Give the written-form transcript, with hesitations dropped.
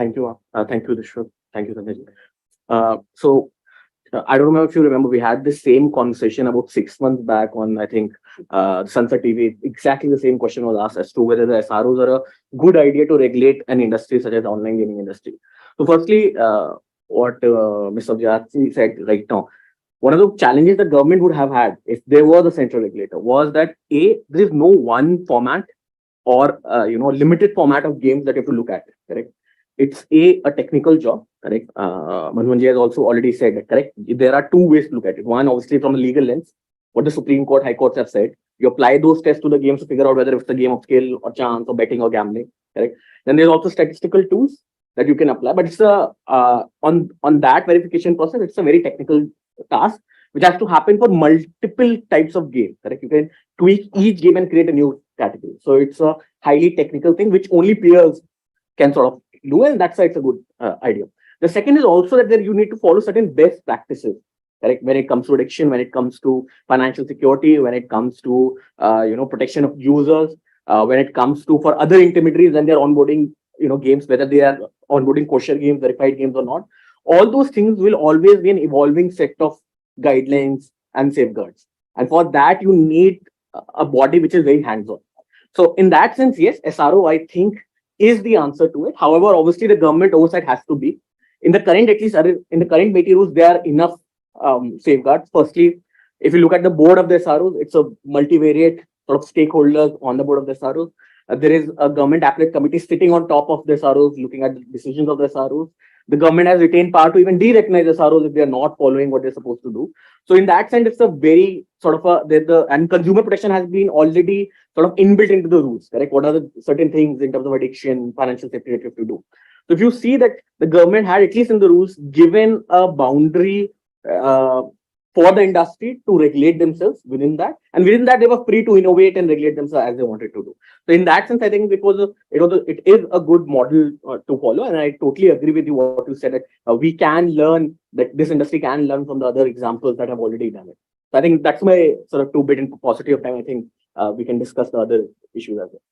Thank you. Thank you, Rishwa. Thank you, Sanjay. I don't know if you remember, we had the same conversation about 6 months back on, I think, Sunset TV. Exactly the same question was asked as to whether the SROs are a good idea to regulate an industry such as the online gaming industry. So, firstly, what Mr. Vyasi said right now, one of the challenges the government would have had if there was a central regulator was that there is no one format or limited format of games that you have to look at. Correct? It's a technical job. Correct? Manmohanji has also already said that. Correct? There are two ways to look at it. One, obviously, from a legal lens, what the Supreme Court, High Courts have said. You apply those tests to the games to figure out whether it's a game of skill or chance or betting or gambling. Correct? Then there's also statistical tools that you can apply, but it's a on that verification process. It's a very technical task which has to happen for multiple types of games. Correct? You can tweak each game and create a new category. So it's a highly technical thing which only peers can sort of do, and that's why it's a good idea. The second is also that there you need to follow certain best practices. Correct? When it comes to addiction, when it comes to financial security, when it comes to protection of users, when it comes to for other intermediaries and they're onboarding games, whether they are onboarding kosher games, verified games or not. All those things will always be an evolving set of guidelines and safeguards. And for that, you need a body which is very hands-on. So in that sense, yes, SRO, I think, is the answer to it. However, obviously, the government oversight has to be. In the current, at least in the current MeitY rules, there are enough safeguards. Firstly, if you look at the board of the SROs, it's a multivariate sort of stakeholders on the board of the SROs. There is a government appellate committee sitting on top of the SROs, looking at the decisions of the SROs. The government has retained power to even de-recognize SROs if they are not following what they're supposed to do. So in that sense, it's a very sort of and consumer protection has been already sort of inbuilt into the rules. Correct? What are the certain things in terms of addiction, financial safety that you have to do? So if you see that the government had, at least in the rules, given a boundary for the industry to regulate themselves within that, and within that they were free to innovate and regulate themselves as they wanted to do. So in that sense, I think it is a good model to follow, and I totally agree with you what you said that we can learn, that this industry can learn from the other examples that have already done it. So I think that's my sort of 2 bit in paucity of time. I think we can discuss the other issues as well.